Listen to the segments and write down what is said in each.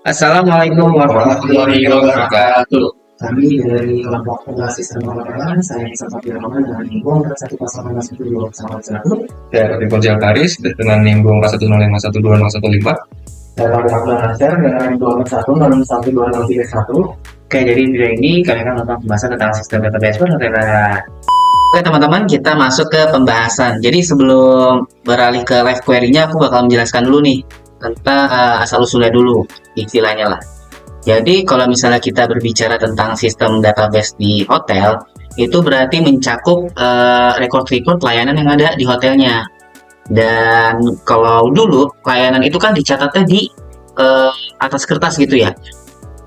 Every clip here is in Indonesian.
Assalamualaikum warahmatullahi wabarakatuh. Kami dari kelompok pengguna sistem pembayaran, saya Safa Firman dengan Ibu 10812 pesawat 1. Saya Raffi Jalkaris dengan nimbung K1051215. Saya Pak Abdul Nasir dengan nimbung 1061231. Oke, jadi di video ini kami akan melakukan pembahasan tentang sistem database pembayaran. Oke teman-teman, kita masuk ke pembahasan. Jadi sebelum beralih ke live query-nya, aku bakal menjelaskan dulu nih tentang asal-usulnya dulu, istilahnya lah. Jadi kalau misalnya kita berbicara tentang sistem database di hotel, itu berarti mencakup record-record layanan yang ada di hotelnya. Dan kalau dulu layanan itu kan dicatatnya di atas kertas gitu ya.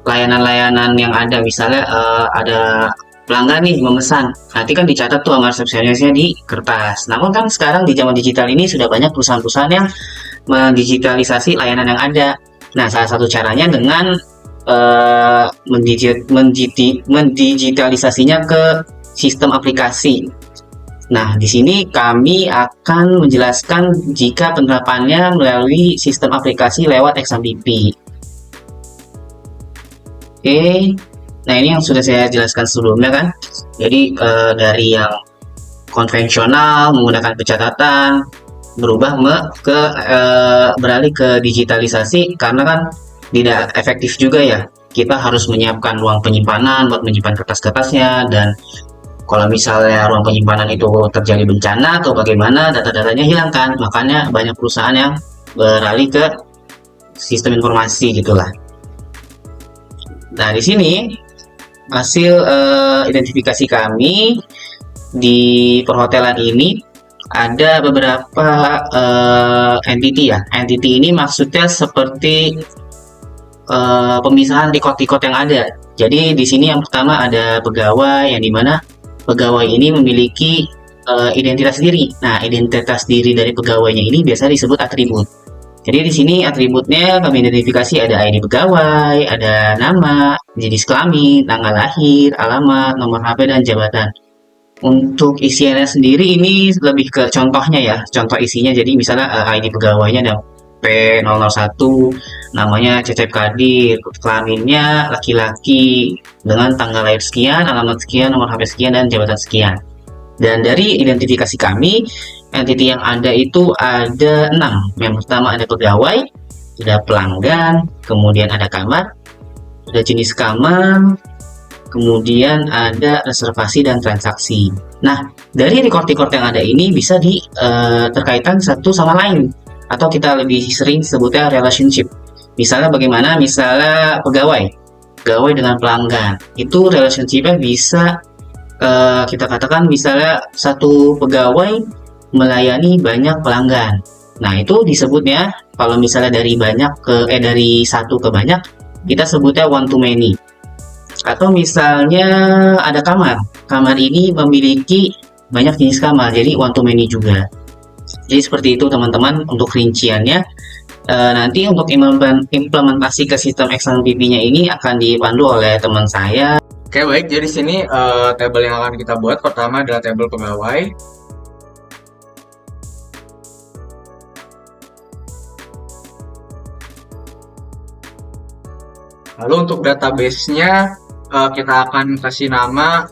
Layanan-layanan yang ada, misalnya ada pelanggan nih memesan, nanti kan dicatat tuh sama resepsionisnya di kertas. Namun kan sekarang di zaman digital ini sudah banyak perusahaan-perusahaan yang mendigitalisasi layanan yang ada. Nah, salah satu caranya dengan mendigitalisasinya ke sistem aplikasi. Nah, di sini kami akan menjelaskan jika penerapannya melalui sistem aplikasi lewat XMPP. Oke, nah ini yang sudah saya jelaskan sebelumnya kan. Jadi dari yang konvensional menggunakan pencatatan berubah beralih ke digitalisasi karena kan tidak efektif juga ya. Kita harus menyiapkan ruang penyimpanan buat menyimpan kertas-kertasnya, dan kalau misalnya ruang penyimpanan itu terjadi bencana atau bagaimana, data-datanya hilang kan. Makanya banyak perusahaan yang beralih ke sistem informasi gitulah. Nah, di sini hasil identifikasi kami di perhotelan ini ada beberapa entity ya. Entity ini maksudnya seperti pemisahan record-record yang ada. Jadi di sini yang pertama ada pegawai, yang dimana pegawai ini memiliki identitas diri. Nah, identitas diri dari pegawainya ini biasa disebut atribut. Jadi di sini atributnya kami identifikasi ada ID pegawai, ada nama, jenis kelamin, tanggal lahir, alamat, nomor HP, dan jabatan. Untuk isiannya sendiri ini lebih ke contohnya ya, contoh isinya. Jadi misalnya ID pegawainya ada P001, namanya Cecep Kadir, kelaminnya laki-laki dengan tanggal lahir sekian, alamat sekian, nomor HP sekian, dan jabatan sekian. Dan dari identifikasi kami, entity yang ada itu ada 6. Yang pertama ada pegawai, ada pelanggan, kemudian ada kamar, ada jenis kamar, kemudian ada reservasi dan transaksi. Nah, dari record-record yang ada ini bisa terkaitan satu sama lain, atau kita lebih sering sebutnya relationship. Misalnya bagaimana? Misalnya pegawai dengan pelanggan, itu relationship-nya bisa kita katakan misalnya satu pegawai melayani banyak pelanggan. Nah, itu disebutnya kalau misalnya dari satu ke banyak, kita sebutnya one to many. Atau misalnya ada kamar ini memiliki banyak jenis kamar, jadi one to many juga. Jadi seperti itu teman-teman untuk rinciannya. Nanti untuk implementasi ke sistem XMPP-nya ini akan dipandu oleh teman saya. Oke, baik. Jadi sini tabel yang akan kita buat pertama adalah tabel pegawai. Lalu untuk database-nya kita akan kasih nama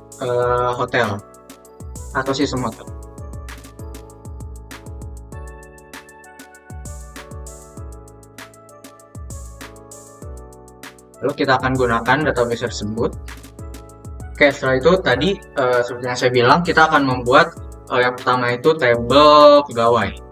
hotel atau sistem hotel. Lalu kita akan gunakan database tersebut. Oke, setelah itu tadi seperti yang saya bilang, kita akan membuat yang pertama itu tabel pegawai.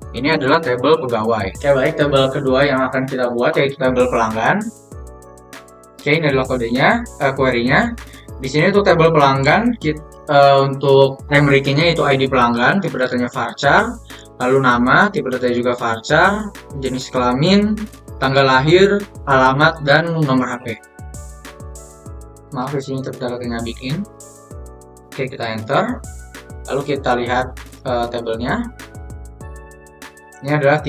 Ini adalah tabel pegawai. Oke, baik, tabel kedua yang akan kita buat yaitu tabel pelanggan. Oke, ini adalah kodenya, query-nya. Di sini untuk tabel pelanggan, untuk primary key-nya itu ID pelanggan, tipe datanya varchar, lalu nama, tipe datanya juga varchar, jenis kelamin, tanggal lahir, alamat, dan nomor HP. Maaf, di sini tipe datanya bikin. Oke, kita enter. Lalu kita lihat tabelnya. Ini adalah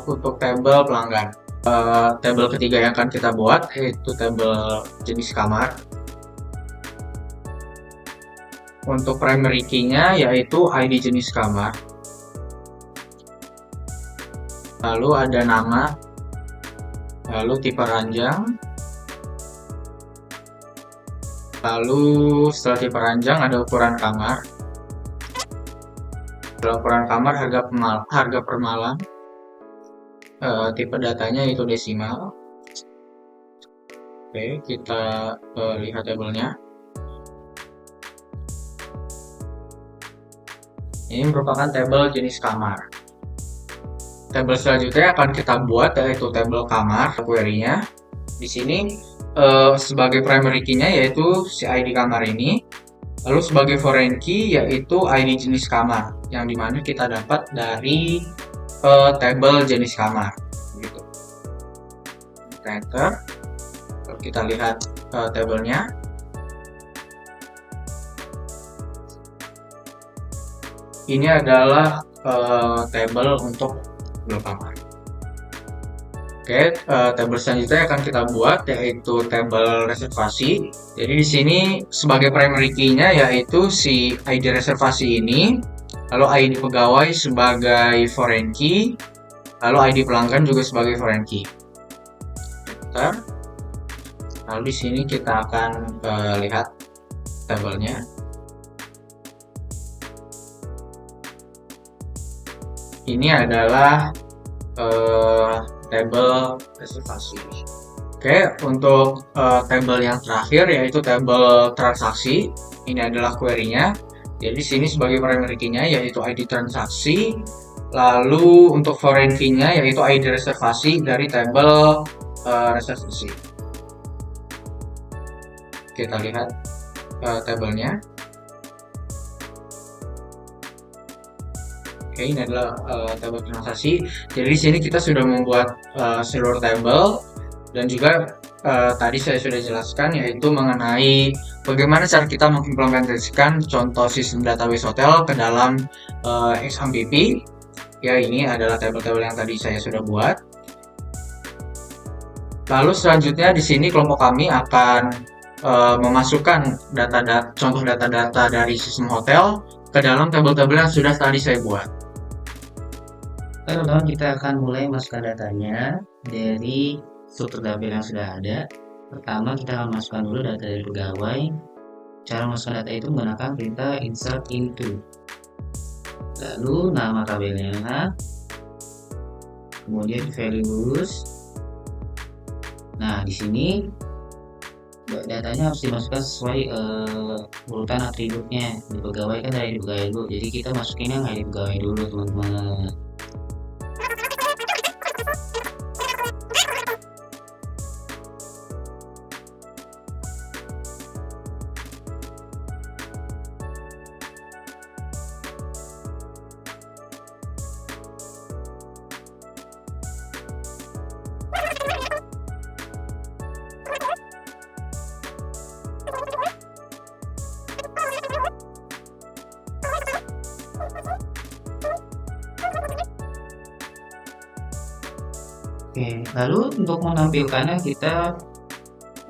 untuk tabel pelanggan. Tabel ketiga yang akan kita buat yaitu tabel jenis kamar. Untuk primary key-nya yaitu ID jenis kamar. Lalu ada nama, lalu tipe ranjang. Lalu setelah tipe ranjang ada ukuran kamar. Ukuran kamar harga per malam, tipe datanya itu desimal. Oke, kita lihat tabelnya. Ini merupakan tabel jenis kamar. Tabel selanjutnya akan kita buat yaitu tabel kamar query-nya. Di sini sebagai primary key-nya yaitu si ID kamar ini. Lalu sebagai foreign key yaitu ID jenis kamar yang dimana kita dapat dari tabel jenis kamar. Gitu. Kita enter. Lalu kita lihat tabelnya. Ini adalah tabel untuk tabel kamar. Oke, tabel selanjutnya akan kita buat yaitu tabel reservasi. Jadi di sini sebagai primary key-nya yaitu si ID reservasi ini, lalu ID pegawai sebagai foreign key, lalu ID pelanggan juga sebagai foreign key. Enter. Lalu di sini kita akan lihat tabelnya. Ini adalah tabel reservasi. Oke, untuk tabel yang terakhir yaitu tabel transaksi. Ini adalah query-nya. Jadi di sini sebagai primary key-nya yaitu ID transaksi, lalu untuk foreign key-nya yaitu ID reservasi dari tabel reservasi. Kita lihat tabelnya. Oke, ini adalah tabel transaksi. Jadi di sini kita sudah membuat seluruh tabel dan juga tadi saya sudah jelaskan yaitu mengenai bagaimana cara kita mengimplementasikan contoh sistem database hotel ke dalam XMPP. Ya, ini adalah tabel-tabel yang tadi saya sudah buat. Lalu selanjutnya di sini kelompok kami akan memasukkan contoh data-data dari sistem hotel ke dalam tabel-tabel yang sudah tadi saya buat. Teman-teman, kita akan mulai masukkan datanya dari struktur tabel yang sudah ada. Pertama, kita akan masukkan dulu data dari pegawai. Cara masukkan data itu menggunakan perintah insert into. Lalu nama tabelnya, kemudian values. Nah, di sini datanya harus dimasukkan sesuai urutan atributnya. Di pegawai kan dari pegawai dulu, jadi kita masukin yang ID pegawai dulu, teman-teman. Oke, lalu untuk menampilkannya kita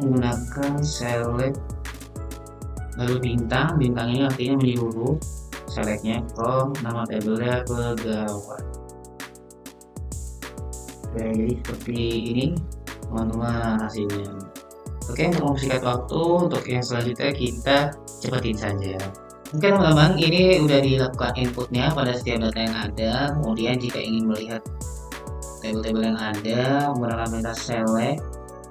menggunakan select lalu bintang ini artinya menyeluruh, selectnya from nama tabelnya pegawai. Oke, jadi seperti ini teman-teman hasilnya. Oke, untuk mempersingkat waktu, untuk yang selanjutnya kita cepatin saja. Oke teman-teman, ini udah dilakukan inputnya pada setiap data yang ada. Kemudian jika ingin melihat tabel-tabel yang ada, menggunakan perintah select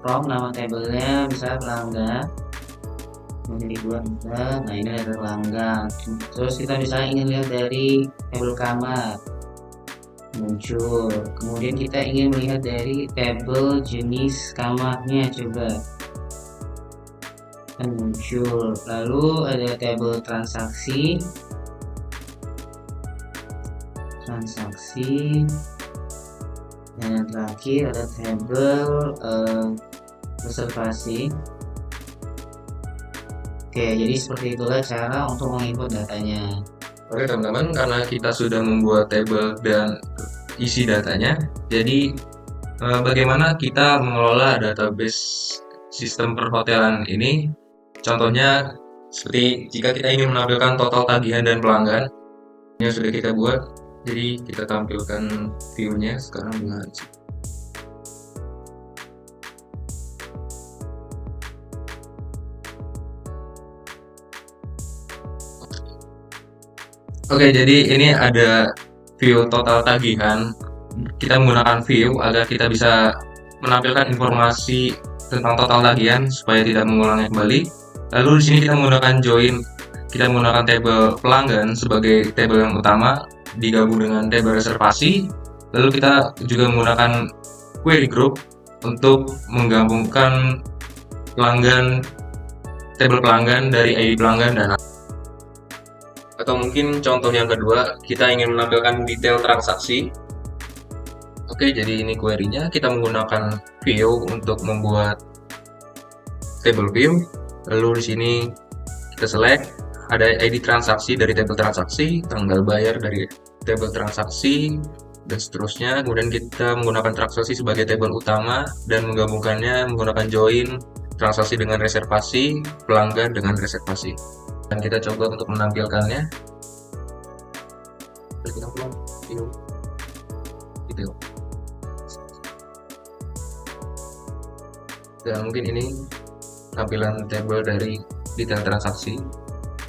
from nama tabelnya, bisa pelanggan menjadi dua. Nah, ini ada pelanggan. Terus kita bisa ingin lihat dari tabel kamar. muncul. Kemudian kita ingin melihat dari tabel jenis kamarnya, coba kan muncul. Lalu ada tabel transaksi, dan yang terakhir ada tabel reservasi. Oke, jadi seperti itulah cara untuk menginput datanya. Oke teman-teman, karena kita sudah membuat tabel dan isi datanya, jadi bagaimana kita mengelola database sistem perhotelan ini? Contohnya seperti jika kita ingin menampilkan total tagihan dan pelanggan yang sudah kita buat, jadi kita tampilkan view-nya sekarang dengan Oke, jadi ini ada view total tagihan. Kita menggunakan view agar kita bisa menampilkan informasi tentang total tagihan supaya tidak mengulangnya kembali. Lalu di sini kita menggunakan join, kita menggunakan tabel pelanggan sebagai tabel yang utama digabung dengan tabel reservasi. Lalu kita juga menggunakan query group untuk menggabungkan pelanggan, tabel pelanggan dari ID pelanggan dan atau mungkin contoh yang kedua, kita ingin menampilkan detail transaksi. Oke, jadi ini query-nya. Kita menggunakan view untuk membuat table view. Lalu di sini kita select, ada ID transaksi dari table transaksi, tanggal bayar dari table transaksi, dan seterusnya. Kemudian kita menggunakan transaksi sebagai table utama dan menggabungkannya menggunakan join transaksi dengan reservasi, pelanggan dengan reservasi. Dan kita coba untuk menampilkannya. Dan mungkin ini tampilan table dari detail transaksi.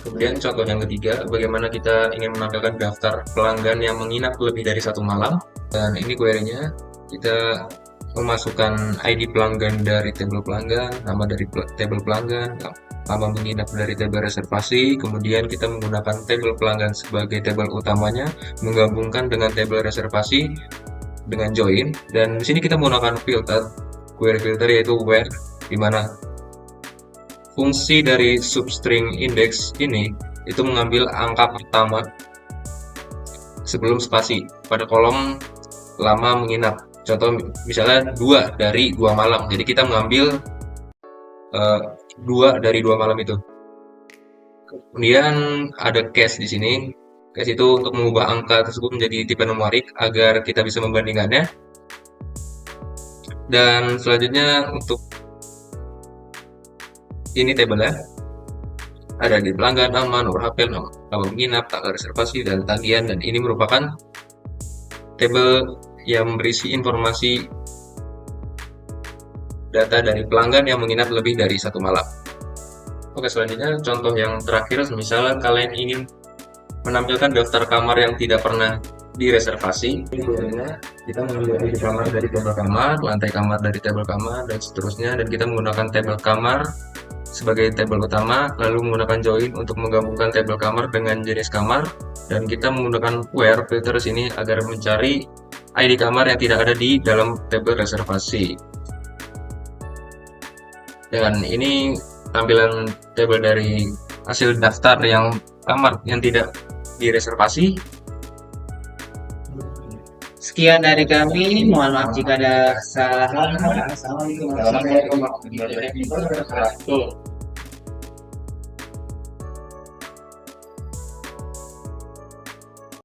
Kemudian contoh yang ketiga, bagaimana kita ingin menampilkan daftar pelanggan yang menginap lebih dari 1 malam. Dan ini query-nya, kita memasukkan ID pelanggan dari table pelanggan, nama dari table pelanggan, nama menginap dari table reservasi. Kemudian kita menggunakan table pelanggan sebagai table utamanya, menggabungkan dengan table reservasi dengan join. Dan di sini kita menggunakan filter, query filter yaitu where, di mana fungsi dari substring index ini itu mengambil angka pertama sebelum spasi pada kolom lama menginap. Contoh misalnya 2 dari 2 malam. Jadi kita mengambil 2 dari 2 malam itu. Kemudian ada case di sini. Case itu untuk mengubah angka tersebut menjadi tipe numerik agar kita bisa membandingkannya. Dan selanjutnya untuk ini tabelnya ada di pelanggan, nama, nomor HP, nama menginap, tanggal reservasi, dan tagihan. Dan ini merupakan tabel yang berisi informasi data dari pelanggan yang menginap lebih dari 1 malam. Oke, selanjutnya contoh yang terakhir, misalnya kalian ingin menampilkan daftar kamar yang tidak pernah direservasi. Kita mengambil ID kamar dari tabel kamar, lantai kamar dari tabel kamar, dan seterusnya. Dan kita menggunakan tabel kamar sebagai tabel utama, lalu menggunakan join untuk menggabungkan tabel kamar dengan jenis kamar. Dan kita menggunakan where filter sini agar mencari ID kamar yang tidak ada di dalam tabel reservasi. Dan ini tampilan tabel dari hasil daftar yang kamar yang tidak direservasi. Sekian dari kami, mohon maaf jika ada kesalahan. Assalamualaikum warahmatullahi wabarakatuh.